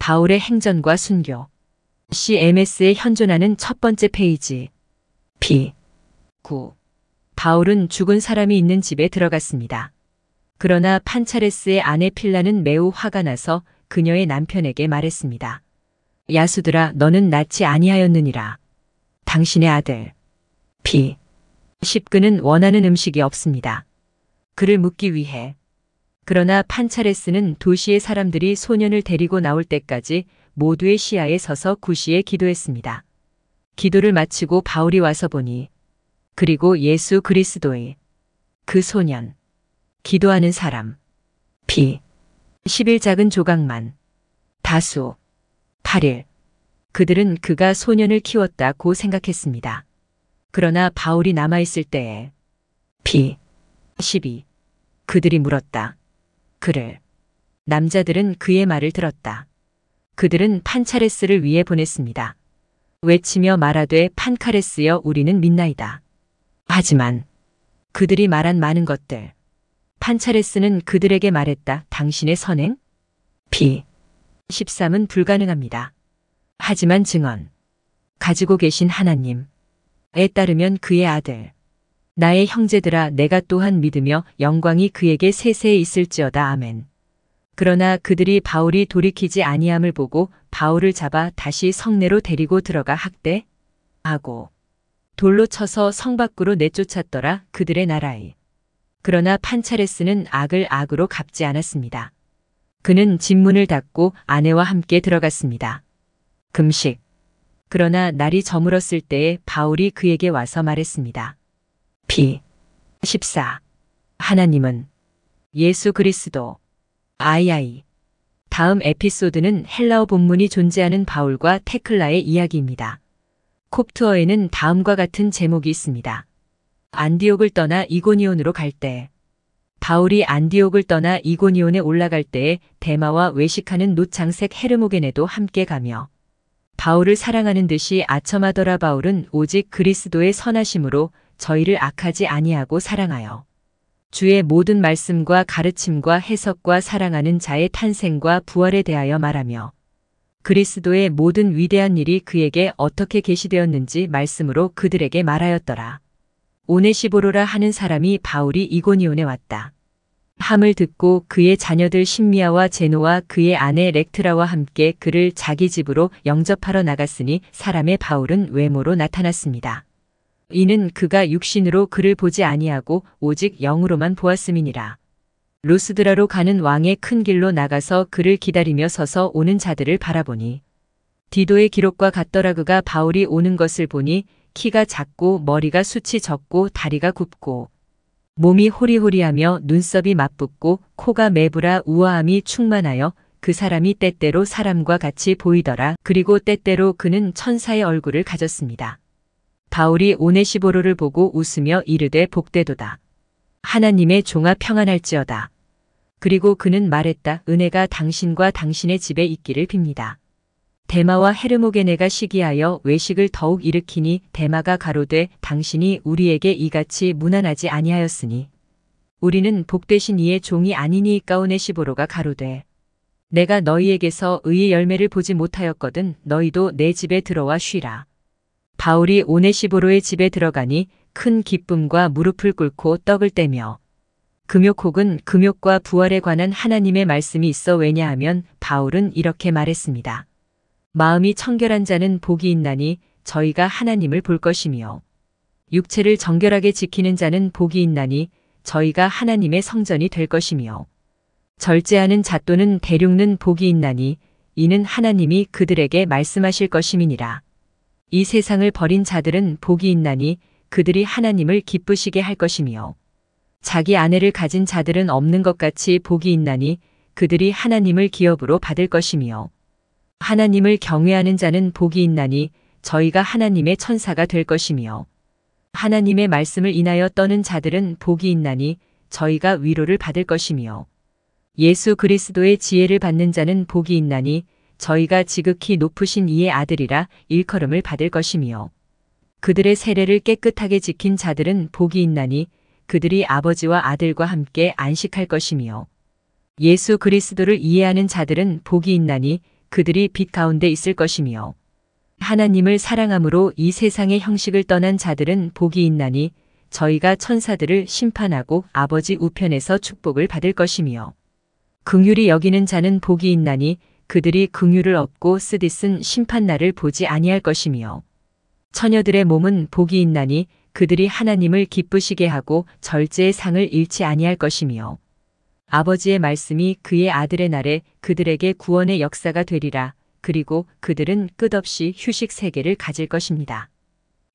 바울의 행전과 순교. CMS에 현존하는 첫 번째 페이지. P. 9. 바울은 죽은 사람이 있는 집에 들어갔습니다. 그러나 판차레스의 아내 필라는 매우 화가 나서 그녀의 남편에게 말했습니다. 야수들아, 너는 낫지 아니하였느니라. 당신의 아들. P. 10그는 원하는 음식이 없습니다. 그를 묻기 위해. 그러나 판차레스는 도시의 사람들이 소년을 데리고 나올 때까지 모두의 시야에 서서 구시에 기도했습니다. 기도를 마치고 바울이 와서 보니 그리고 예수 그리스도의 그 소년, 기도하는 사람. P. 11 작은 조각만. 다수. 8일. 그들은 그가 소년을 키웠다고 생각했습니다. 그러나 바울이 남아있을 때에. P. 12. 그들이 물었다. 그를. 남자들은 그의 말을 들었다. 그들은 판차레스를 위해 보냈습니다. 외치며 말하되 판카레스여 우리는 믿나이다. 하지만 그들이 말한 많은 것들. 판차레스는 그들에게 말했다. 당신의 선행? P. 13은 불가능합니다. 하지만 증언. 가지고 계신 하나님에 따르면 그의 아들. 나의 형제들아, 내가 또한 믿으며 영광이 그에게 세세에 있을지어다. 아멘. 그러나 그들이 바울이 돌이키지 아니함을 보고 바울을 잡아 다시 성내로 데리고 들어가 학대하고 돌로 쳐서 성 밖으로 내쫓았더라. 그들의 나라에. 그러나 판차레스는 악을 악으로 갚지 않았습니다. 그는 집문을 닫고 아내와 함께 들어갔습니다. 금식. 그러나 날이 저물었을 때에 바울이 그에게 와서 말했습니다. P. 14. 하나님은 예수 그리스도. 아이아이. 다음 에피소드는 헬라어 본문이 존재하는 바울과 테클라의 이야기입니다. 콥트어에는 다음과 같은 제목이 있습니다. 안디옥을 떠나 이고니온으로 갈 때. 바울이 안디옥을 떠나 이고니온에 올라갈 때에 데마와 외식하는 놋장색 헤르모게네도 함께 가며 바울을 사랑하는 듯이 아첨하더라. 바울은 오직 그리스도의 선하심으로 저희를 악하지 아니하고 사랑하여 주의 모든 말씀과 가르침과 해석과 사랑하는 자의 탄생과 부활에 대하여 말하며 그리스도의 모든 위대한 일이 그에게 어떻게 계시되었는지 말씀으로 그들에게 말하였더라. 오네시보로라 하는 사람이 바울이 이고니온에 왔다 함을 듣고 그의 자녀들 심미아와 제노와 그의 아내 렉트라와 함께 그를 자기 집으로 영접하러 나갔으니 사람의 바울은 외모로 나타났습니다. 이는 그가 육신으로 그를 보지 아니하고 오직 영으로만 보았음이니라. 루스드라로 가는 왕의 큰 길로 나가서 그를 기다리며 서서 오는 자들을 바라보니 디도의 기록과 같더라. 그가 바울이 오는 것을 보니 키가 작고 머리가 숱이 적고 다리가 굽고 몸이 호리호리하며 눈썹이 맞붙고 코가 매부라 우아함이 충만하여 그 사람이 때때로 사람과 같이 보이더라. 그리고 때때로 그는 천사의 얼굴을 가졌습니다. 바울이 오네시보로를 보고 웃으며 이르되 복되도다. 하나님의 종아 평안할지어다. 그리고 그는 말했다. 은혜가 당신과 당신의 집에 있기를 빕니다. 데마와 헤르모게네가 시기하여 외식을 더욱 일으키니 데마가 가로되 당신이 우리에게 이같이 무난하지 아니하였으니 우리는 복되신 이의 종이 아니니이까. 오네시보로가 가로되 내가 너희에게서 의의 열매를 보지 못하였거든 너희도 내 집에 들어와 쉬라. 바울이 오네시보로의 집에 들어가니 큰 기쁨과 무릎을 꿇고 떡을 떼며 금욕 혹은 금욕과 부활에 관한 하나님의 말씀이 있어. 왜냐하면 바울은 이렇게 말했습니다. 마음이 청결한 자는 복이 있나니 저희가 하나님을 볼 것이며 육체를 정결하게 지키는 자는 복이 있나니 저희가 하나님의 성전이 될 것이며 절제하는 자 또는 대륙는 복이 있나니 이는 하나님이 그들에게 말씀하실 것임이니라. 이 세상을 버린 자들은 복이 있나니 그들이 하나님을 기쁘시게 할 것이며 자기 아내를 가진 자들은 없는 것 같이 복이 있나니 그들이 하나님을 기업으로 받을 것이며 하나님을 경외하는 자는 복이 있나니 저희가 하나님의 천사가 될 것이며 하나님의 말씀을 인하여 떠는 자들은 복이 있나니 저희가 위로를 받을 것이며 예수 그리스도의 지혜를 받는 자는 복이 있나니 저희가 지극히 높으신 이의 아들이라 일컬음을 받을 것이며 그들의 세례를 깨끗하게 지킨 자들은 복이 있나니 그들이 아버지와 아들과 함께 안식할 것이며 예수 그리스도를 이해하는 자들은 복이 있나니 그들이 빛 가운데 있을 것이며 하나님을 사랑함으로 이 세상의 형식을 떠난 자들은 복이 있나니 저희가 천사들을 심판하고 아버지 우편에서 축복을 받을 것이며 긍휼히 여기는 자는 복이 있나니 그들이 긍휼을 얻고 쓰디쓴 심판날을 보지 아니할 것이며 처녀들의 몸은 복이 있나니 그들이 하나님을 기쁘시게 하고 절제의 상을 잃지 아니할 것이며 아버지의 말씀이 그의 아들의 날에 그들에게 구원의 역사가 되리라. 그리고 그들은 끝없이 휴식 세계를 가질 것입니다.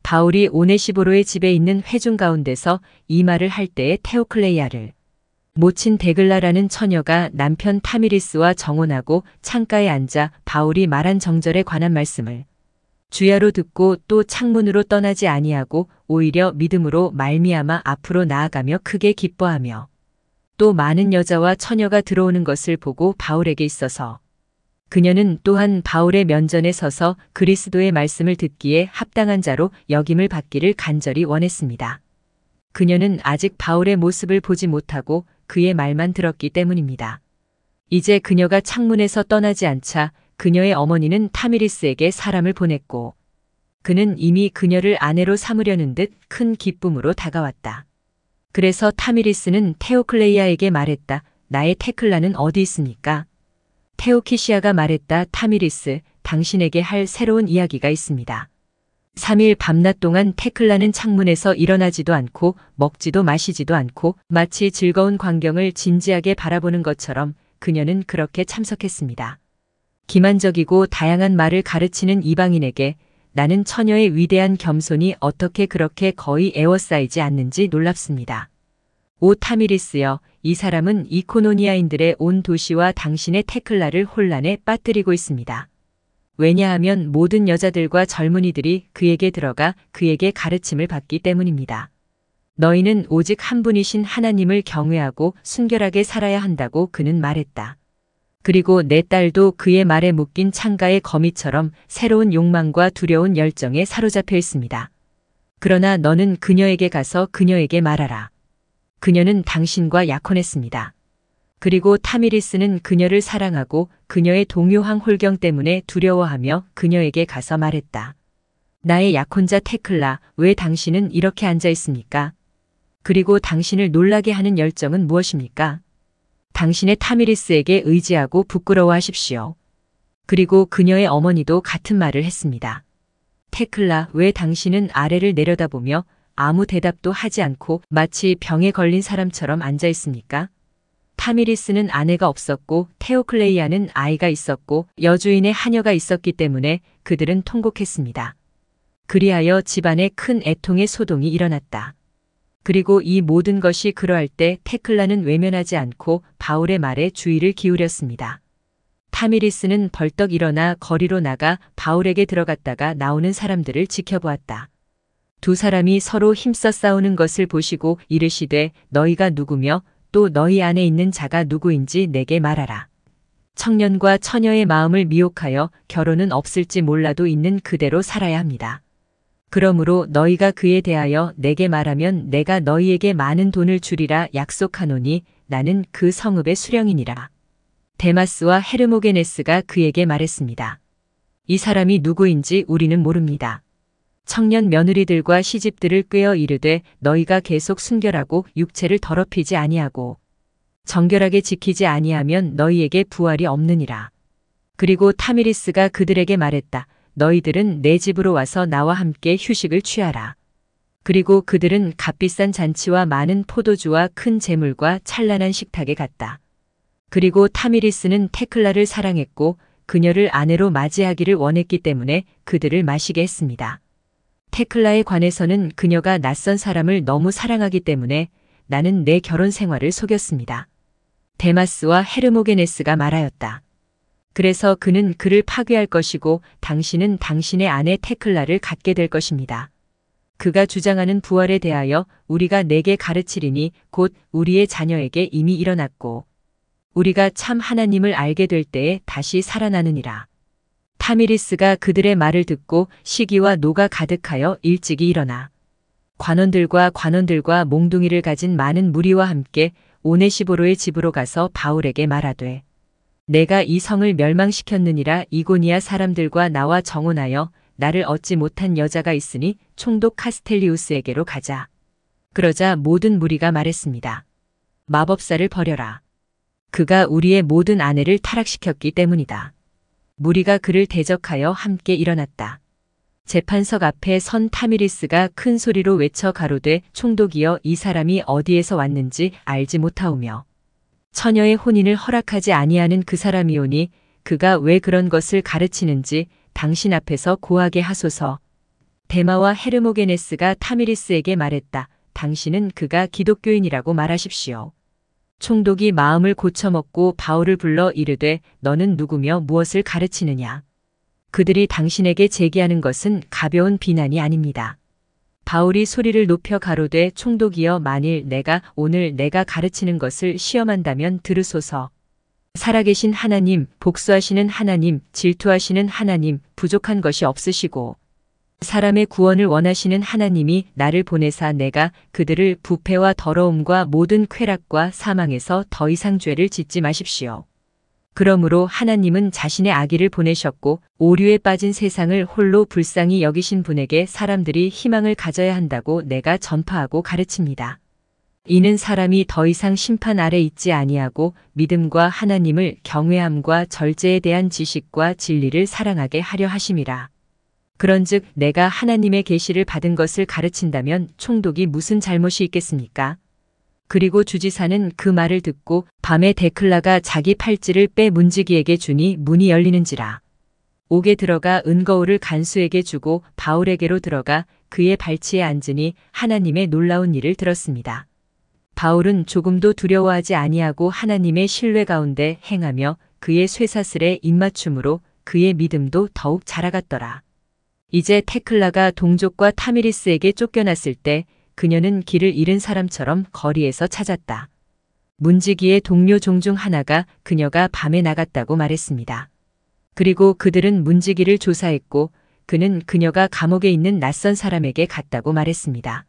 바울이 오네시보로의 집에 있는 회중 가운데서 이 말을 할 때에 테오클레이아를 모친 데글라라는 처녀가 남편 타미리스와 정혼하고 창가에 앉아 바울이 말한 정절에 관한 말씀을 주야로 듣고 또 창문으로 떠나지 아니하고 오히려 믿음으로 말미암아 앞으로 나아가며 크게 기뻐하며 또 많은 여자와 처녀가 들어오는 것을 보고 바울에게 있어서 그녀는 또한 바울의 면전에 서서 그리스도의 말씀을 듣기에 합당한 자로 여김을 받기를 간절히 원했습니다. 그녀는 아직 바울의 모습을 보지 못하고 그의 말만 들었기 때문입니다. 이제 그녀가 창문에서 떠나지 않자 그녀의 어머니는 타미리스에게 사람을 보냈고 그는 이미 그녀를 아내로 삼으려는 듯 큰 기쁨으로 다가왔다. 그래서 타미리스는 테오클레이아에게 말했다. 나의 테클라는 어디 있습니까? 테오키시아가 말했다. 타미리스, 당신에게 할 새로운 이야기가 있습니다. 3일 밤낮 동안 테클라는 창문에서 일어나지도 않고 먹지도 마시지도 않고 마치 즐거운 광경을 진지하게 바라보는 것처럼 그녀는 그렇게 참석했습니다. 기만적이고 다양한 말을 가르치는 이방인에게 나는 처녀의 위대한 겸손이 어떻게 그렇게 거의 에워싸이지 않는지 놀랍습니다. 오 타미리스여, 이 사람은 이코노니아인들의 온 도시와 당신의 테클라를 혼란에 빠뜨리고 있습니다. 왜냐하면 모든 여자들과 젊은이들이 그에게 들어가 그에게 가르침을 받기 때문입니다. 너희는 오직 한 분이신 하나님을 경외하고 순결하게 살아야 한다고 그는 말했다. 그리고 내 딸도 그의 말에 묶인 창가의 거미처럼 새로운 욕망과 두려운 열정에 사로잡혀 있습니다. 그러나 너는 그녀에게 가서 그녀에게 말하라. 그녀는 당신과 약혼했습니다. 그리고 타미리스는 그녀를 사랑하고 그녀의 동요한 홀경 때문에 두려워하며 그녀에게 가서 말했다. 나의 약혼자 테클라, 왜 당신은 이렇게 앉아 있습니까? 그리고 당신을 놀라게 하는 열정은 무엇입니까? 당신의 타미리스에게 의지하고 부끄러워하십시오. 그리고 그녀의 어머니도 같은 말을 했습니다. 테클라, 왜 당신은 아래를 내려다보며 아무 대답도 하지 않고 마치 병에 걸린 사람처럼 앉아 있습니까? 타미리스는 아내가 없었고 테오클레이아는 아이가 있었고 여주인의 하녀가 있었기 때문에 그들은 통곡했습니다. 그리하여 집안에 큰 애통의 소동이 일어났다. 그리고 이 모든 것이 그러할 때 테클라는 외면하지 않고 바울의 말에 주의를 기울였습니다. 타미리스는 벌떡 일어나 거리로 나가 바울에게 들어갔다가 나오는 사람들을 지켜보았다. 두 사람이 서로 힘써 싸우는 것을 보시고 이르시되 너희가 누구며 또 너희 안에 있는 자가 누구인지 내게 말하라. 청년과 처녀의 마음을 미혹하여 결혼은 없을지 몰라도 있는 그대로 살아야 합니다. 그러므로 너희가 그에 대하여 내게 말하면 내가 너희에게 많은 돈을 주리라 약속하노니 나는 그 성읍의 수령이니라. 데마스와 헤르모게네스가 그에게 말했습니다. 이 사람이 누구인지 우리는 모릅니다. 청년 며느리들과 시집들을 꾀어 이르되 너희가 계속 순결하고 육체를 더럽히지 아니하고 정결하게 지키지 아니하면 너희에게 부활이 없느니라. 그리고 타미리스가 그들에게 말했다. 너희들은 내 집으로 와서 나와 함께 휴식을 취하라. 그리고 그들은 값비싼 잔치와 많은 포도주와 큰 제물과 찬란한 식탁에 갔다. 그리고 타미리스는 테클라를 사랑했고 그녀를 아내로 맞이하기를 원했기 때문에 그들을 마시게 했습니다. 테클라에 관해서는 그녀가 낯선 사람을 너무 사랑하기 때문에 나는 내 결혼 생활을 속였습니다. 데마스와 헤르모게네스가 말하였다. 그래서 그는 그를 파괴할 것이고 당신은 당신의 아내 테클라를 갖게 될 것입니다. 그가 주장하는 부활에 대하여 우리가 내게 가르치리니 곧 우리의 자녀에게 이미 일어났고 우리가 참 하나님을 알게 될 때에 다시 살아나느니라. 타미리스가 그들의 말을 듣고 시기와 노가 가득하여 일찍이 일어나 관원들과 몽둥이를 가진 많은 무리와 함께 오네시보로의 집으로 가서 바울에게 말하되 내가 이 성을 멸망시켰느니라. 이고니아 사람들과 나와 정혼하여 나를 얻지 못한 여자가 있으니 총독 카스텔리우스에게로 가자. 그러자 모든 무리가 말했습니다. 마법사를 버려라. 그가 우리의 모든 아내를 타락시켰기 때문이다. 무리가 그를 대적하여 함께 일어났다. 재판석 앞에 선 타미리스가 큰 소리로 외쳐 가로되 총독이여 이 사람이 어디에서 왔는지 알지 못하오며 처녀의 혼인을 허락하지 아니하는 그 사람이오니 그가 왜 그런 것을 가르치는지 당신 앞에서 고하게 하소서. 데마와 헤르모게네스가 타미리스에게 말했다. 당신은 그가 기독교인이라고 말하십시오. 총독이 마음을 고쳐먹고 바울을 불러 이르되 너는 누구며 무엇을 가르치느냐. 그들이 당신에게 제기하는 것은 가벼운 비난이 아닙니다. 바울이 소리를 높여 가로되 총독이여 만일 오늘 내가 가르치는 것을 시험한다면 들으소서. 살아계신 하나님, 복수하시는 하나님, 질투하시는 하나님, 부족한 것이 없으시고 사람의 구원을 원하시는 하나님이 나를 보내사 내가 그들을 부패와 더러움과 모든 쾌락과 사망에서 더 이상 죄를 짓지 마십시오. 그러므로 하나님은 자신의 아기를 보내셨고 오류에 빠진 세상을 홀로 불쌍히 여기신 분에게 사람들이 희망을 가져야 한다고 내가 전파하고 가르칩니다. 이는 사람이 더 이상 심판 아래 있지 아니하고 믿음과 하나님을 경외함과 절제에 대한 지식과 진리를 사랑하게 하려 하심이라. 그런즉 내가 하나님의 계시를 받은 것을 가르친다면 총독이 무슨 잘못이 있겠습니까? 그리고 주지사는 그 말을 듣고 밤에 데클라가 자기 팔찌를 빼 문지기에게 주니 문이 열리는지라. 옥에 들어가 은거울을 간수에게 주고 바울에게로 들어가 그의 발치에 앉으니 하나님의 놀라운 일을 들었습니다. 바울은 조금도 두려워하지 아니하고 하나님의 신뢰 가운데 행하며 그의 쇠사슬에 입맞춤으로 그의 믿음도 더욱 자라갔더라. 이제 테클라가 동족과 타미리스에게 쫓겨났을 때 그녀는 길을 잃은 사람처럼 거리에서 찾았다. 문지기의 동료 종 중 하나가 그녀가 밤에 나갔다고 말했습니다. 그리고 그들은 문지기를 조사했고 그는 그녀가 감옥에 있는 낯선 사람에게 갔다고 말했습니다.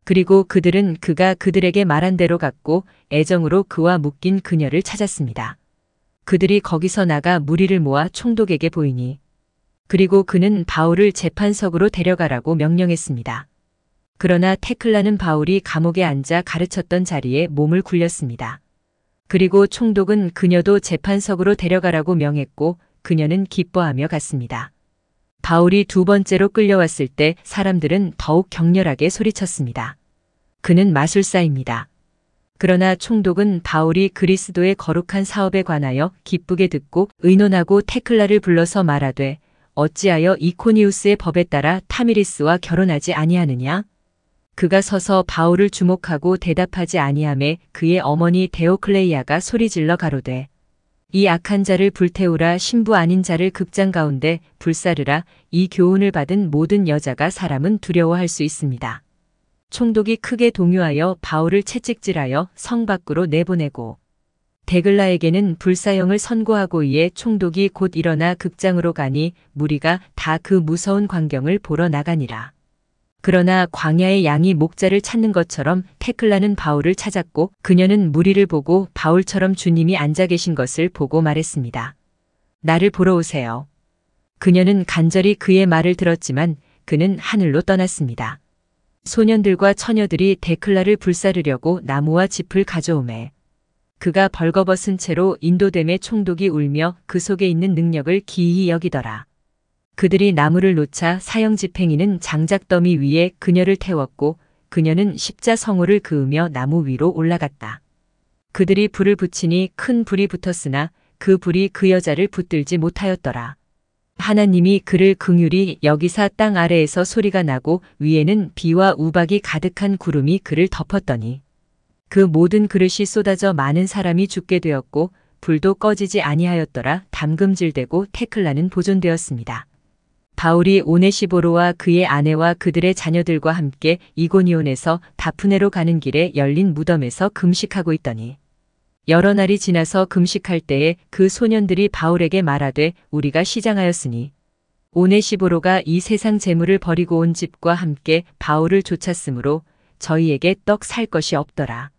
그리고 그들은 그가 그들에게 말한 대로 갔고 애정으로 그와 묶인 그녀를 찾았습니다. 그들이 거기서 나가 무리를 모아 총독에게 보이니 그리고 그는 바울을 재판석으로 데려가라고 명령했습니다. 그러나 테클라는 바울이 감옥에 앉아 가르쳤던 자리에 몸을 굴렸습니다. 그리고 총독은 그녀도 재판석으로 데려가라고 명했고 그녀는 기뻐하며 갔습니다. 바울이 두 번째로 끌려왔을 때 사람들은 더욱 격렬하게 소리쳤습니다. 그는 마술사입니다. 그러나 총독은 바울이 그리스도의 거룩한 사업에 관하여 기쁘게 듣고 의논하고 테클라를 불러서 말하되 어찌하여 이코니우스의 법에 따라 타미리스와 결혼하지 아니하느냐? 그가 서서 바울을 주목하고 대답하지 아니하매 그의 어머니 데오클레이아가 소리질러 가로되 이 악한 자를 불태우라. 신부 아닌 자를 극장 가운데 불사르라. 이 교훈을 받은 모든 여자가 사람은 두려워할 수 있습니다. 총독이 크게 동요하여 바울을 채찍질하여 성 밖으로 내보내고 데글라에게는 불사형을 선고하고 이에 총독이 곧 일어나 극장으로 가니 무리가 다 그 무서운 광경을 보러 나가니라. 그러나 광야의 양이 목자를 찾는 것처럼 테클라는 바울을 찾았고 그녀는 무리를 보고 바울처럼 주님이 앉아 계신 것을 보고 말했습니다. 나를 보러 오세요. 그녀는 간절히 그의 말을 들었지만 그는 하늘로 떠났습니다. 소년들과 처녀들이 데클라를 불사르려고 나무와 짚을 가져오매 그가 벌거벗은 채로 인도됨에 총독이 울며 그 속에 있는 능력을 기이히 여기더라. 그들이 나무를 놓자 사형 집행이는 장작더미 위에 그녀를 태웠고 그녀는 십자성호를 그으며 나무 위로 올라갔다. 그들이 불을 붙이니 큰 불이 붙었으나 그 불이 그 여자를 붙들지 못하였더라. 하나님이 그를 긍휼히 여기사 땅 아래에서 소리가 나고 위에는 비와 우박이 가득한 구름이 그를 덮었더니 그 모든 그릇이 쏟아져 많은 사람이 죽게 되었고 불도 꺼지지 아니하였더라. 담금질되고 테클라는 보존되었습니다. 바울이 오네시보로와 그의 아내와 그들의 자녀들과 함께 이고니온에서 다프네로 가는 길에 열린 무덤에서 금식하고 있더니 여러 날이 지나서 금식할 때에 그 소년들이 바울에게 말하되 우리가 시장하였으니 오네시보로가 이 세상 재물을 버리고 온 집과 함께 바울을 쫓았으므로 저희에게 떡 살 것이 없더라.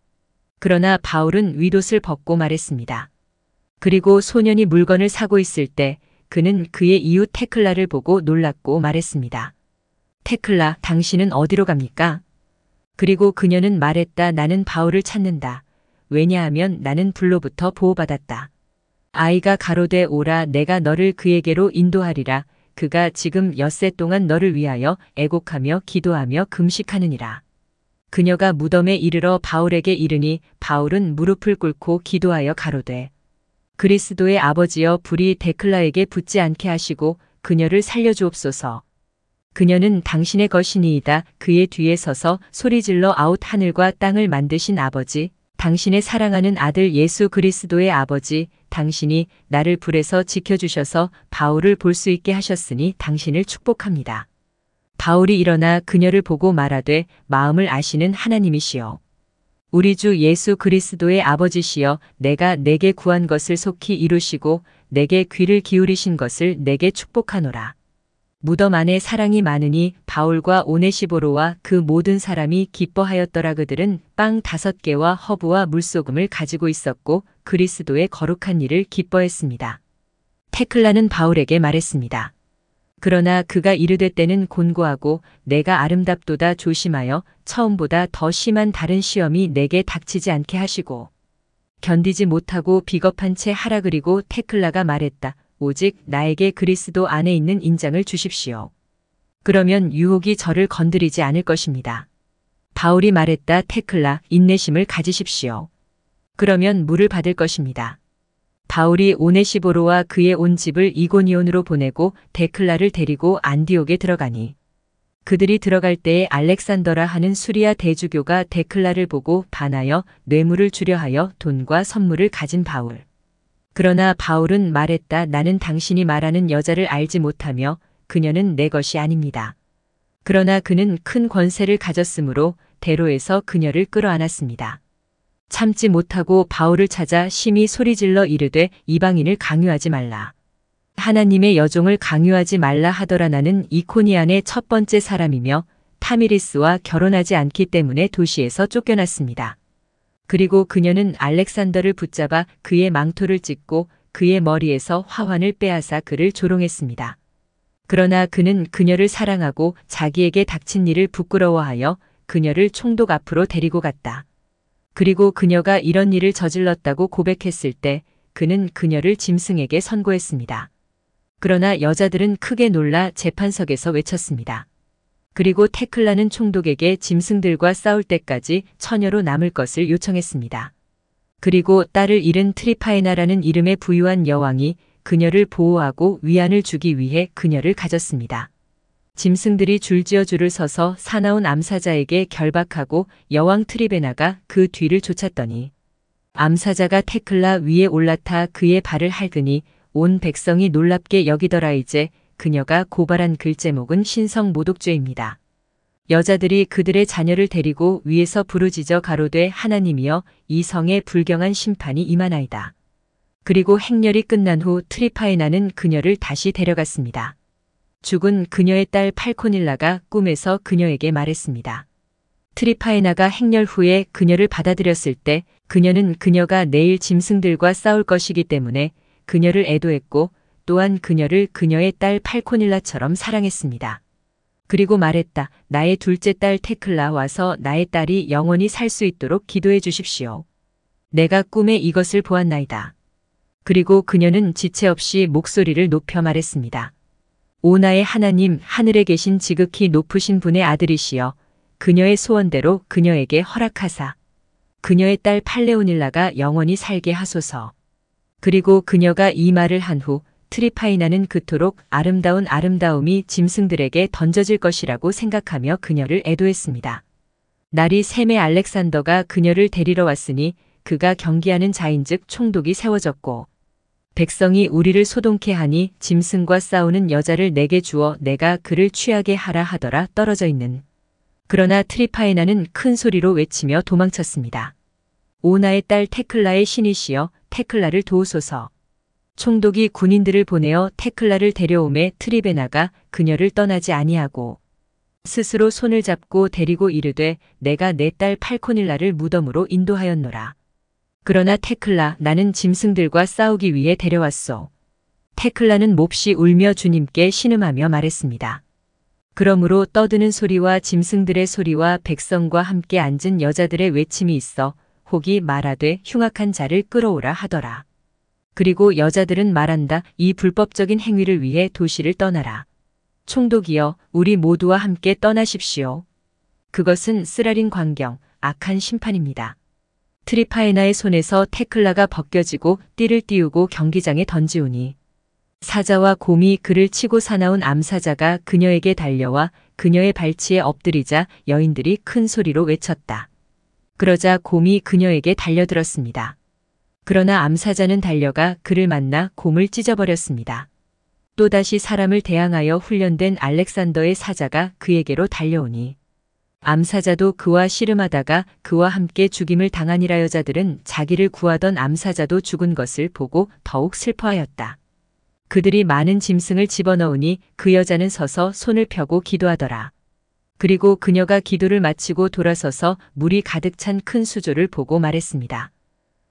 그러나 바울은 윗옷을 벗고 말했습니다. 그리고 소년이 물건을 사고 있을 때 그는 그의 이웃 테클라를 보고 놀랐고 말했습니다. 테클라, 당신은 어디로 갑니까? 그리고 그녀는 말했다. 나는 바울을 찾는다. 왜냐하면 나는 불로부터 보호받았다. 아이가 가로되 오라, 내가 너를 그에게로 인도하리라. 그가 지금 엿새 동안 너를 위하여 애곡하며 기도하며 금식하느니라. 그녀가 무덤에 이르러 바울에게 이르니 바울은 무릎을 꿇고 기도하여 가로되 그리스도의 아버지여, 불이 데클라에게 붙지 않게 하시고 그녀를 살려주옵소서. 그녀는 당신의 것이니이다. 그의 뒤에 서서 소리질러 아웃. 하늘과 땅을 만드신 아버지, 당신의 사랑하는 아들 예수 그리스도의 아버지, 당신이 나를 불에서 지켜주셔서 바울을 볼 수 있게 하셨으니 당신을 축복합니다. 바울이 일어나 그녀를 보고 말하되 마음을 아시는 하나님이시여, 우리 주 예수 그리스도의 아버지시여, 내가 내게 구한 것을 속히 이루시고 내게 귀를 기울이신 것을 내게 축복하노라. 무덤 안에 사랑이 많으니 바울과 오네시보로와 그 모든 사람이 기뻐하였더라. 그들은 빵 5개와 허브와 물소금을 가지고 있었고 그리스도의 거룩한 일을 기뻐했습니다. 테클라는 바울에게 말했습니다. 그러나 그가 이르되 때는 곤고하고 내가 아름답도다. 조심하여 처음보다 더 심한 다른 시험이 내게 닥치지 않게 하시고 견디지 못하고 비겁한 채 하라. 그리고 테클라가 말했다. 오직 나에게 그리스도 안에 있는 인장을 주십시오. 그러면 유혹이 저를 건드리지 않을 것입니다. 바울이 말했다. 테클라, 인내심을 가지십시오. 그러면 물을 받을 것입니다. 바울이 오네시보로와 그의 온 집을 이고니온으로 보내고 데클라를 데리고 안디옥에 들어가니 그들이 들어갈 때에 알렉산더라 하는 수리아 대주교가 데클라를 보고 반하여 뇌물을 주려 하여 돈과 선물을 가진 바울. 그러나 바울은 말했다. 나는 당신이 말하는 여자를 알지 못하며 그녀는 내 것이 아닙니다. 그러나 그는 큰 권세를 가졌으므로 대로에서 그녀를 끌어안았습니다. 참지 못하고 바울을 찾아 심히 소리질러 이르되 이방인을 강요하지 말라. 하나님의 여종을 강요하지 말라 하더라. 나는 이코니안의 첫 번째 사람이며 타미리스와 결혼하지 않기 때문에 도시에서 쫓겨났습니다. 그리고 그녀는 알렉산더를 붙잡아 그의 망토를 찢고 그의 머리에서 화환을 빼앗아 그를 조롱했습니다. 그러나 그는 그녀를 사랑하고 자기에게 닥친 일을 부끄러워하여 그녀를 총독 앞으로 데리고 갔다. 그리고 그녀가 이런 일을 저질렀다고 고백했을 때 그는 그녀를 짐승에게 선고했습니다. 그러나 여자들은 크게 놀라 재판석에서 외쳤습니다. 그리고 테클라는 총독에게 짐승들과 싸울 때까지 처녀로 남을 것을 요청했습니다. 그리고 딸을 잃은 트리파에나라는 이름의 부유한 여왕이 그녀를 보호하고 위안을 주기 위해 그녀를 가졌습니다. 짐승들이 줄지어 줄을 서서 사나운 암사자에게 결박하고 여왕 트리베나가 그 뒤를 쫓았더니 암사자가 테클라 위에 올라타 그의 발을 핥으니 온 백성이 놀랍게 여기더라. 이제 그녀가 고발한 글 제목은 신성 모독죄입니다. 여자들이 그들의 자녀를 데리고 위에서 부르짖어 가로되 하나님이여, 이 성에 불경한 심판이 임하나이다. 그리고 행렬이 끝난 후 트리파에나는 그녀를 다시 데려갔습니다. 죽은 그녀의 딸 팔코닐라가 꿈에서 그녀에게 말했습니다. 트리파에나가 행렬 후에 그녀를 받아들였을 때 그녀는 그녀가 내일 짐승들과 싸울 것이기 때문에 그녀를 애도했고 또한 그녀를 그녀의 딸 팔코닐라처럼 사랑했습니다. 그리고 말했다. 나의 둘째 딸 테클라, 와서 나의 딸이 영원히 살 수 있도록 기도해 주십시오. 내가 꿈에 이것을 보았나이다. 그리고 그녀는 지체 없이 목소리를 높여 말했습니다. 오 나의 하나님, 하늘에 계신 지극히 높으신 분의 아들이시여, 그녀의 소원대로 그녀에게 허락하사 그녀의 딸 팔레오닐라가 영원히 살게 하소서. 그리고 그녀가 이 말을 한 후 트리파이나는 그토록 아름다운 아름다움이 짐승들에게 던져질 것이라고 생각하며 그녀를 애도했습니다. 날이 샘에 알렉산더가 그녀를 데리러 왔으니 그가 경기하는 자인즉 총독이 세워졌고 백성이 우리를 소동케 하니 짐승과 싸우는 여자를 내게 주어 내가 그를 취하게 하라 하더라. 떨어져 있는. 그러나 트리파에나는 큰 소리로 외치며 도망쳤습니다. 오 나의 딸 테클라의 신이시여, 테클라를 도우소서. 총독이 군인들을 보내어 테클라를 데려오매 트리베나가 그녀를 떠나지 아니하고 스스로 손을 잡고 데리고 이르되 내가 내 딸 팔코닐라를 무덤으로 인도하였노라. 그러나 테클라, 나는 짐승들과 싸우기 위해 데려왔소. 테클라는 몹시 울며 주님께 신음하며 말했습니다. 그러므로 떠드는 소리와 짐승들의 소리와 백성과 함께 앉은 여자들의 외침이 있어 혹이 말하되 흉악한 자를 끌어오라 하더라. 그리고 여자들은 말한다. 이 불법적인 행위를 위해 도시를 떠나라. 총독이여, 우리 모두와 함께 떠나십시오. 그것은 쓰라린 광경, 악한 심판입니다. 트리파에나의 손에서 테클라가 벗겨지고 띠를 띄우고 경기장에 던지우니 사자와 곰이 그를 치고 사나운 암사자가 그녀에게 달려와 그녀의 발치에 엎드리자 여인들이 큰 소리로 외쳤다. 그러자 곰이 그녀에게 달려들었습니다. 그러나 암사자는 달려가 그를 만나 곰을 찢어버렸습니다. 또다시 사람을 대항하여 훈련된 알렉산더의 사자가 그에게로 달려오니 암사자도 그와 씨름하다가 그와 함께 죽임을 당하니라. 여자들은 자기를 구하던 암사자도 죽은 것을 보고 더욱 슬퍼하였다. 그들이 많은 짐승을 집어넣으니 그 여자는 서서 손을 펴고 기도하더라. 그리고 그녀가 기도를 마치고 돌아서서 물이 가득 찬 큰 수조를 보고 말했습니다.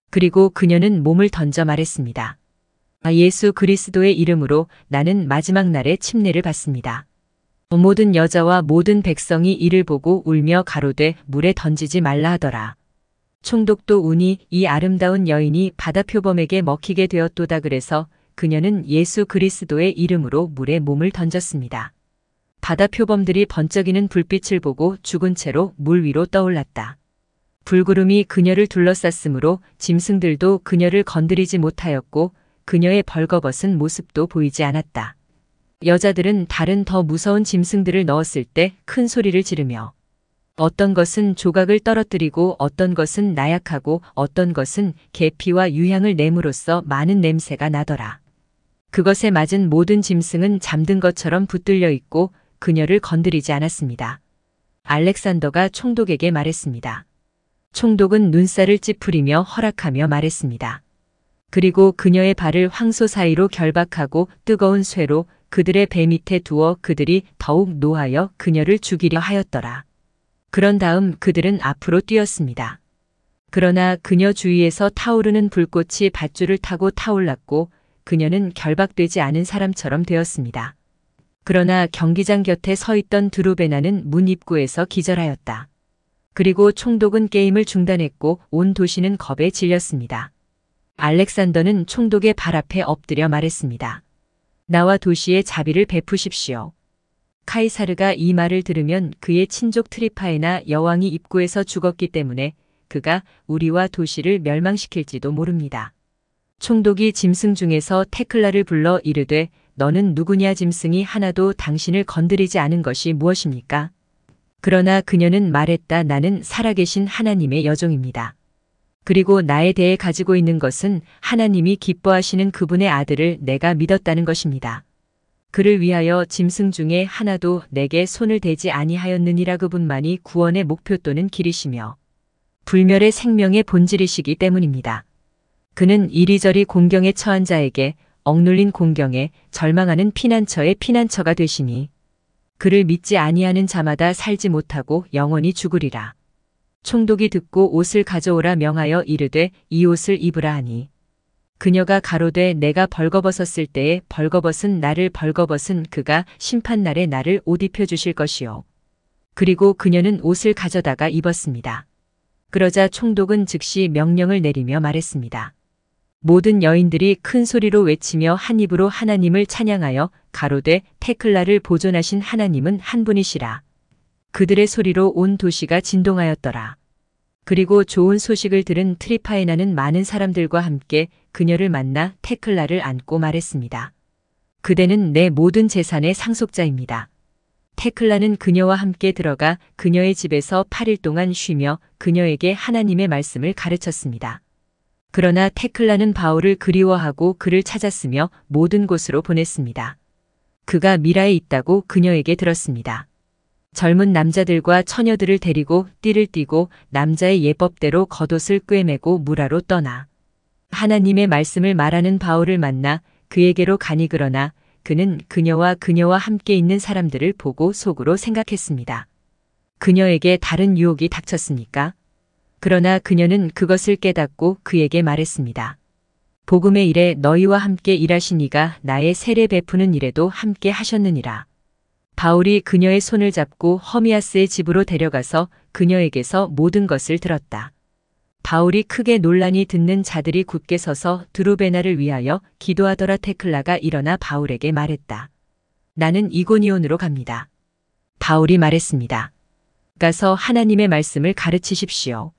그리고 그녀는 몸을 던져 말했습니다. 예수 그리스도의 이름으로 나는 마지막 날에 침례를 받습니다. 모든 여자와 모든 백성이 이를 보고 울며 가로되 물에 던지지 말라 하더라. 총독도 우니 이 아름다운 여인이 바다 표범에게 먹히게 되었도다. 그래서 그녀는 예수 그리스도의 이름으로 물에 몸을 던졌습니다. 바다 표범들이 번쩍이는 불빛을 보고 죽은 채로 물 위로 떠올랐다. 불구름이 그녀를 둘러쌌으므로 짐승들도 그녀를 건드리지 못하였고 그녀의 벌거벗은 모습도 보이지 않았다. 여자들은 다른 더 무서운 짐승들을 넣었을 때 큰 소리를 지르며 어떤 것은 조각을 떨어뜨리고 어떤 것은 나약하고 어떤 것은 계피와 유향을 내므로써 많은 냄새가 나더라. 그것에 맞은 모든 짐승은 잠든 것처럼 붙들려 있고 그녀를 건드리지 않았습니다. 알렉산더가 총독에게 말했습니다. 총독은 눈살을 찌푸리며 허락하며 말했습니다. 그리고 그녀의 발을 황소 사이로 결박하고 뜨거운 쇠로 그들의 배 밑에 두어 그들이 더욱 노하여 그녀를 죽이려 하였더라. 그런 다음 그들은 앞으로 뛰었습니다. 그러나 그녀 주위에서 타오르는 불꽃이 밧줄을 타고 타올랐고 그녀는 결박되지 않은 사람처럼 되었습니다. 그러나 경기장 곁에 서 있던 드루베나는 문 입구에서 기절하였다. 그리고 총독은 게임을 중단했고 온 도시는 겁에 질렸습니다. 알렉산더는 총독의 발 앞에 엎드려 말했습니다. 나와 도시에 자비를 베푸십시오. 카이사르가 이 말을 들으면 그의 친족 트리파에나 여왕이 입구에서 죽었기 때문에 그가 우리와 도시를 멸망시킬지도 모릅니다. 총독이 짐승 중에서 테클라를 불러 이르되 너는 누구냐. 짐승이 하나도 당신을 건드리지 않은 것이 무엇입니까? 그러나 그녀는 말했다. 나는 살아계신 하나님의 여종입니다. 그리고 나에 대해 가지고 있는 것은 하나님이 기뻐하시는 그분의 아들을 내가 믿었다는 것입니다. 그를 위하여 짐승 중에 하나도 내게 손을 대지 아니하였느니라. 그분만이 구원의 목표 또는 길이시며 불멸의 생명의 본질이시기 때문입니다. 그는 이리저리 공경에 처한 자에게 억눌린 공경에 절망하는 피난처의 피난처가 되시니 그를 믿지 아니하는 자마다 살지 못하고 영원히 죽으리라. 총독이 듣고 옷을 가져오라 명하여 이르되 이 옷을 입으라 하니 그녀가 가로되 내가 벌거벗었을 때에 벌거벗은 나를 벌거벗은 그가 심판날에 나를 옷 입혀주실 것이요. 그리고 그녀는 옷을 가져다가 입었습니다. 그러자 총독은 즉시 명령을 내리며 말했습니다. 모든 여인들이 큰 소리로 외치며 한 입으로 하나님을 찬양하여 가로되 테클라를 보존하신 하나님은 한 분이시라. 그들의 소리로 온 도시가 진동하였더라. 그리고 좋은 소식을 들은 트리파에나는 많은 사람들과 함께 그녀를 만나 테클라를 안고 말했습니다. 그대는 내 모든 재산의 상속자입니다. 테클라는 그녀와 함께 들어가 그녀의 집에서 8일 동안 쉬며 그녀에게 하나님의 말씀을 가르쳤습니다. 그러나 테클라는 바울을 그리워하고 그를 찾았으며 모든 곳으로 보냈습니다. 그가 미라에 있다고 그녀에게 들었습니다. 젊은 남자들과 처녀들을 데리고 띠를 띠고 남자의 예법대로 겉옷을 꿰매고 무라로 떠나 하나님의 말씀을 말하는 바울을 만나 그에게로 가니 그러나 그는 그녀와 함께 있는 사람들을 보고 속으로 생각했습니다. 그녀에게 다른 유혹이 닥쳤습니까? 그러나 그녀는 그것을 깨닫고 그에게 말했습니다. 복음의 일에 너희와 함께 일하신 이가 나의 세례 베푸는 일에도 함께 하셨느니라. 바울이 그녀의 손을 잡고 허미아스의 집으로 데려가서 그녀에게서 모든 것을 들었다. 바울이 크게 놀라니 듣는 자들이 굳게 서서 드루베나를 위하여 기도하더라. 테클라가 일어나 바울에게 말했다. 나는 이고니온으로 갑니다. 바울이 말했습니다. 가서 하나님의 말씀을 가르치십시오.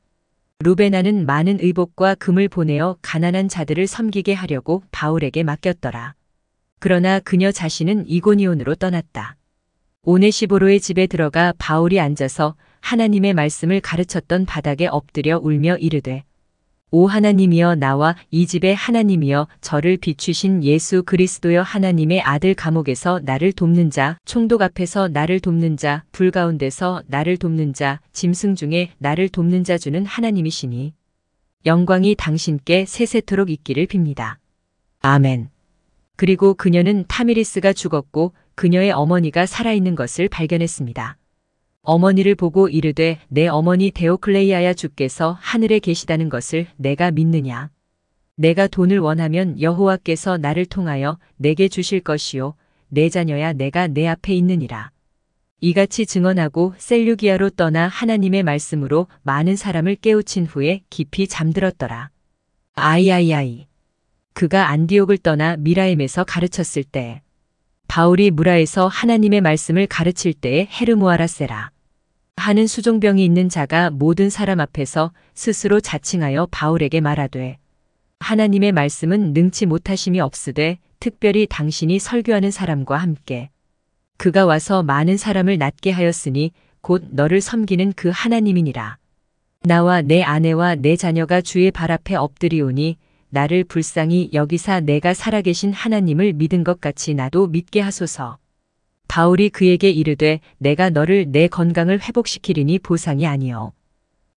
루베나는 많은 의복과 금을 보내어 가난한 자들을 섬기게 하려고 바울에게 맡겼더라. 그러나 그녀 자신은 이고니온으로 떠났다. 오네시보로의 집에 들어가 바울이 앉아서 하나님의 말씀을 가르쳤던 바닥에 엎드려 울며 이르되 오 하나님이여 나와 이 집의 하나님이여 저를 비추신 예수 그리스도여 하나님의 아들 감옥에서 나를 돕는 자 총독 앞에서 나를 돕는 자 불 가운데서 나를 돕는 자 짐승 중에 나를 돕는 자 주는 하나님이시니 영광이 당신께 세세토록 있기를 빕니다. 아멘. 그리고 그녀는 타미리스가 죽었고 그녀의 어머니가 살아있는 것을 발견했습니다. 어머니를 보고 이르되 내 어머니 데오클레이아야 주께서 하늘에 계시다는 것을 내가 믿느냐. 내가 돈을 원하면 여호와께서 나를 통하여 내게 주실 것이요 내 자녀야 내가 내 앞에 있느니라. 이같이 증언하고 셀류기아로 떠나 하나님의 말씀으로 많은 사람을 깨우친 후에 깊이 잠들었더라. 아이아이아이. 그가 안디옥을 떠나 미라임에서 가르쳤을 때 바울이 무라에서 하나님의 말씀을 가르칠 때에 헤르모아라세라 하는 수종병이 있는 자가 모든 사람 앞에서 스스로 자칭하여 바울에게 말하되 하나님의 말씀은 능치 못하심이 없으되 특별히 당신이 설교하는 사람과 함께 그가 와서 많은 사람을 낫게 하였으니 곧 너를 섬기는 그 하나님이니라. 나와 내 아내와 내 자녀가 주의 발 앞에 엎드리오니 나를 불쌍히 여기사 내가 살아계신 하나님을 믿은 것 같이 나도 믿게 하소서. 바울이 그에게 이르되 내가 너를 내 건강을 회복시키리니 보상이 아니요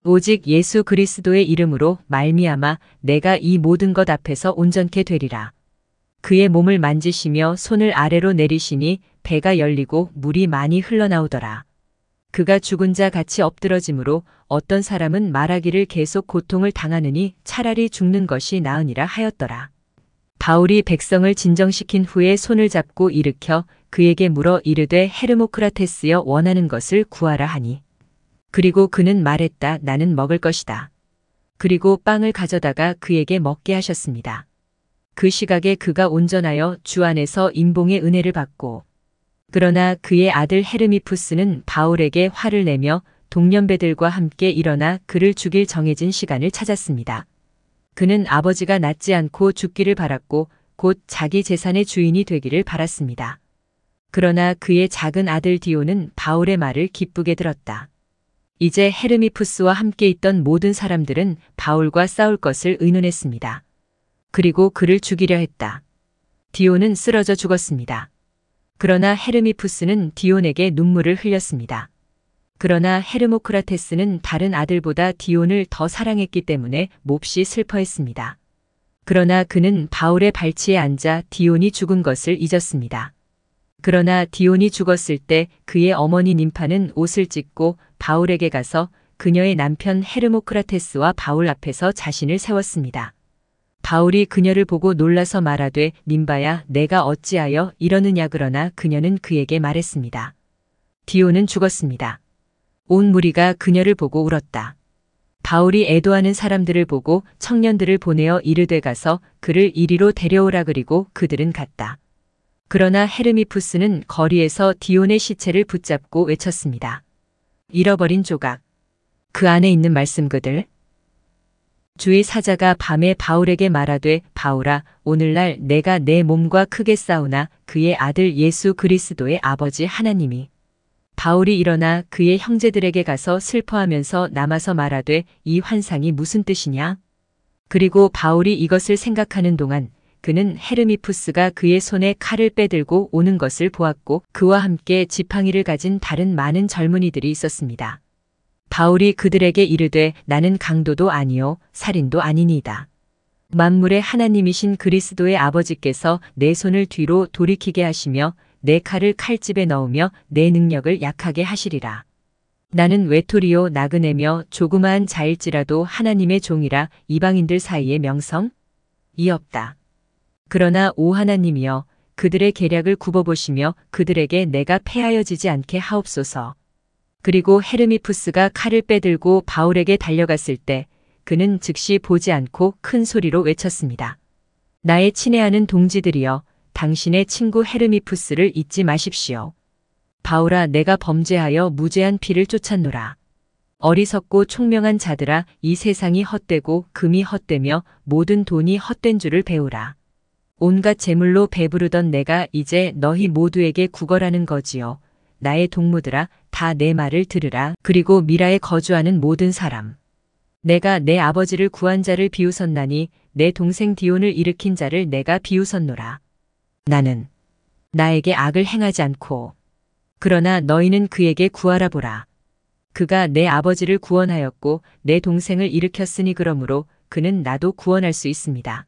오직 예수 그리스도의 이름으로 말미암아 내가 이 모든 것 앞에서 온전케 되리라. 그의 몸을 만지시며 손을 아래로 내리시니 배가 열리고 물이 많이 흘러나오더라. 그가 죽은 자 같이 엎드러짐으로 어떤 사람은 말하기를 계속 고통을 당하느니 차라리 죽는 것이 나으니라 하였더라. 바울이 백성을 진정시킨 후에 손을 잡고 일으켜 그에게 물어 이르되 헤르모크라테스여 원하는 것을 구하라 하니 그리고 그는 말했다. 나는 먹을 것이다. 그리고 빵을 가져다가 그에게 먹게 하셨습니다. 그 시각에 그가 온전하여 주 안에서 인봉의 은혜를 받고 그러나 그의 아들 헤르미푸스는 바울에게 화를 내며 동년배들과 함께 일어나 그를 죽일 정해진 시간을 찾았습니다. 그는 아버지가 낫지 않고 죽기를 바랐고 곧 자기 재산의 주인이 되기를 바랐습니다. 그러나 그의 작은 아들 디오는 바울의 말을 기쁘게 들었다. 이제 헤르미푸스와 함께 있던 모든 사람들은 바울과 싸울 것을 의논했습니다. 그리고 그를 죽이려 했다. 디오는 쓰러져 죽었습니다. 그러나 헤르미푸스는 디온에게 눈물을 흘렸습니다. 그러나 헤르모크라테스는 다른 아들보다 디온을 더 사랑했기 때문에 몹시 슬퍼했습니다. 그러나 그는 바울의 발치에 앉아 디온이 죽은 것을 잊었습니다. 그러나 디온이 죽었을 때 그의 어머니 님파는 옷을 찢고 바울에게 가서 그녀의 남편 헤르모크라테스와 바울 앞에서 자신을 세웠습니다. 바울이 그녀를 보고 놀라서 말하되 님바야 내가 어찌하여 이러느냐 그러나 그녀는 그에게 말했습니다. 디온은 죽었습니다. 온 무리가 그녀를 보고 울었다. 바울이 애도하는 사람들을 보고 청년들을 보내어 이르되 가서 그를 이리로 데려오라 그리고 그들은 갔다. 그러나 헤르미푸스는 거리에서 디온의 시체를 붙잡고 외쳤습니다. 잃어버린 조각. 그 안에 있는 말씀 그들. 주의 사자가 밤에 바울에게 말하되 바울아 오늘날 내가 내 몸과 크게 싸우나 그의 아들 예수 그리스도의 아버지 하나님이 바울이 일어나 그의 형제들에게 가서 슬퍼하면서 남아서 말하되 이 환상이 무슨 뜻이냐? 그리고 바울이 이것을 생각하는 동안 그는 헤르미푸스가 그의 손에 칼을 빼들고 오는 것을 보았고 그와 함께 지팡이를 가진 다른 많은 젊은이들이 있었습니다. 바울이 그들에게 이르되 나는 강도도 아니요 살인도 아니니이다. 만물의 하나님이신 그리스도의 아버지께서 내 손을 뒤로 돌이키게 하시며 내 칼을 칼집에 넣으며 내 능력을 약하게 하시리라. 나는 외톨이요 나그네며 조그마한 자일지라도 하나님의 종이라 이방인들 사이에 명성이 없다. 그러나 오 하나님이여 그들의 계략을 굽어보시며 그들에게 내가 패하여지지 않게 하옵소서. 그리고 헤르미푸스가 칼을 빼들고 바울에게 달려갔을 때 그는 즉시 보지 않고 큰 소리로 외쳤습니다. 나의 친애하는 동지들이여 당신의 친구 헤르미푸스를 잊지 마십시오. 바울아 내가 범죄하여 무죄한 피를 쫓았노라. 어리석고 총명한 자들아 이 세상이 헛되고 금이 헛되며 모든 돈이 헛된 줄을 배우라. 온갖 재물로 배부르던 내가 이제 너희 모두에게 구걸하는 거지요. 나의 동무들아 다 내 말을 들으라. 그리고 미라에 거주하는 모든 사람. 내가 내 아버지를 구한 자를 비웃었나니 내 동생 디온을 일으킨 자를 내가 비웃었노라. 나는 나에게 악을 행하지 않고 그러나 너희는 그에게 구하라 보라. 그가 내 아버지를 구원하였고 내 동생을 일으켰으니 그러므로 그는 나도 구원할 수 있습니다.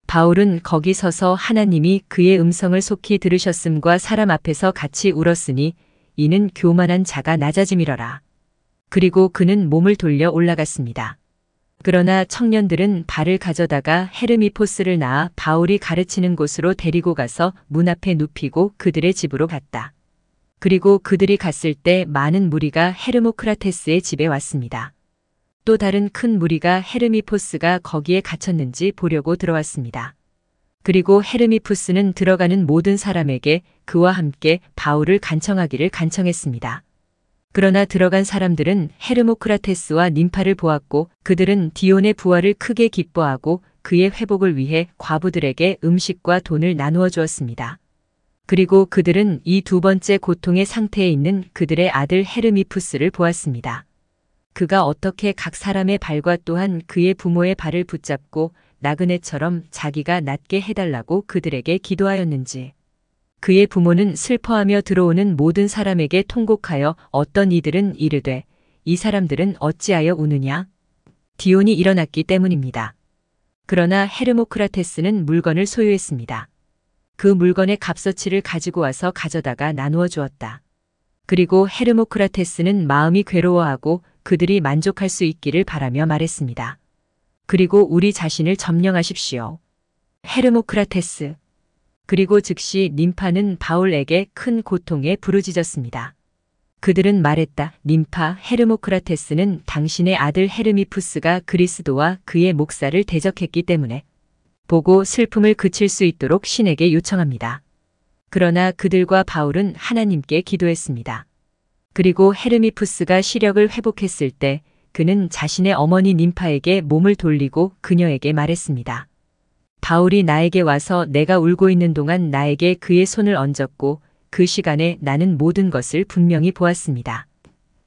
바울은 거기 서서 하나님이 그의 음성을 속히 들으셨음과 사람 앞에서 같이 울었으니 이는 교만한 자가 낮아짐이러라. 그리고 그는 몸을 돌려 올라갔습니다. 그러나 청년들은 발을 가져다가 헤르미포스를 낳아 바울이 가르치는 곳으로 데리고 가서 문 앞에 눕히고 그들의 집으로 갔다. 그리고 그들이 갔을 때 많은 무리가 헤르모크라테스의 집에 왔습니다. 또 다른 큰 무리가 헤르미포스가 거기에 갇혔는지 보려고 들어왔습니다. 그리고 헤르미포스는 들어가는 모든 사람에게 그와 함께 바울을 간청하기를 간청했습니다. 그러나 들어간 사람들은 헤르모크라테스와 님파를 보았고 그들은 디온의 부활을 크게 기뻐하고 그의 회복을 위해 과부들에게 음식과 돈을 나누어 주었습니다. 그리고 그들은 이 두 번째 고통의 상태에 있는 그들의 아들 헤르미푸스를 보았습니다. 그가 어떻게 각 사람의 발과 또한 그의 부모의 발을 붙잡고 나그네처럼 자기가 낫게 해달라고 그들에게 기도하였는지. 그의 부모는 슬퍼하며 들어오는 모든 사람에게 통곡하여 어떤 이들은 이르되 이 사람들은 어찌하여 우느냐? 디온이 일어났기 때문입니다. 그러나 헤르모크라테스는 물건을 소유했습니다. 그 물건의 값어치를 가지고 와서 가져다가 나누어 주었다. 그리고 헤르모크라테스는 마음이 괴로워하고 그들이 만족할 수 있기를 바라며 말했습니다. 그리고 우리 자신을 점령하십시오. 헤르모크라테스. 그리고 즉시 님파는 바울에게 큰 고통에 부르짖었습니다. 그들은 말했다. 님파 헤르모크라테스는 당신의 아들 헤르미푸스가 그리스도와 그의 목사를 대적했기 때문에 보고 슬픔을 그칠 수 있도록 신에게 요청합니다. 그러나 그들과 바울은 하나님께 기도했습니다. 그리고 헤르미푸스가 시력을 회복했을 때 그는 자신의 어머니 님파에게 몸을 돌리고 그녀에게 말했습니다. 바울이 나에게 와서 내가 울고 있는 동안 나에게 그의 손을 얹었고 그 시간에 나는 모든 것을 분명히 보았습니다.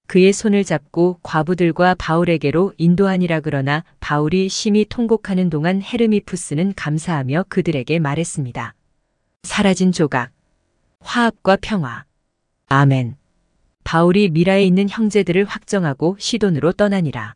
그의 손을 잡고 과부들과 바울에게로 인도하니라. 그러나 바울이 심히 통곡하는 동안 헤르미푸스는 감사하며 그들에게 말했습니다. 사라진 조각, 화합과 평화. 아멘. 바울이 미라에 있는 형제들을 확정하고 시돈으로 떠나니라.